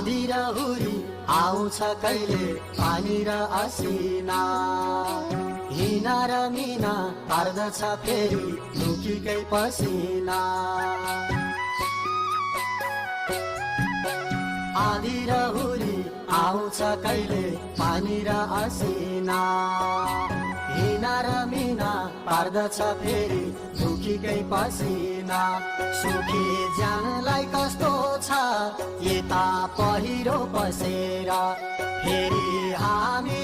आधी र हुरी आउँछ कहिले पानी र असिना हिना र मिना पार्दछ फेरि लुकीकै पसिना आधी र हुरी आउँछ कहिले पानी र असिना हिना र मिना पार्दछ फेरि दुखीकै पसिना सुखी ज्यानलाई कस्तो छ यता पहिरो पसेर फेरि हामी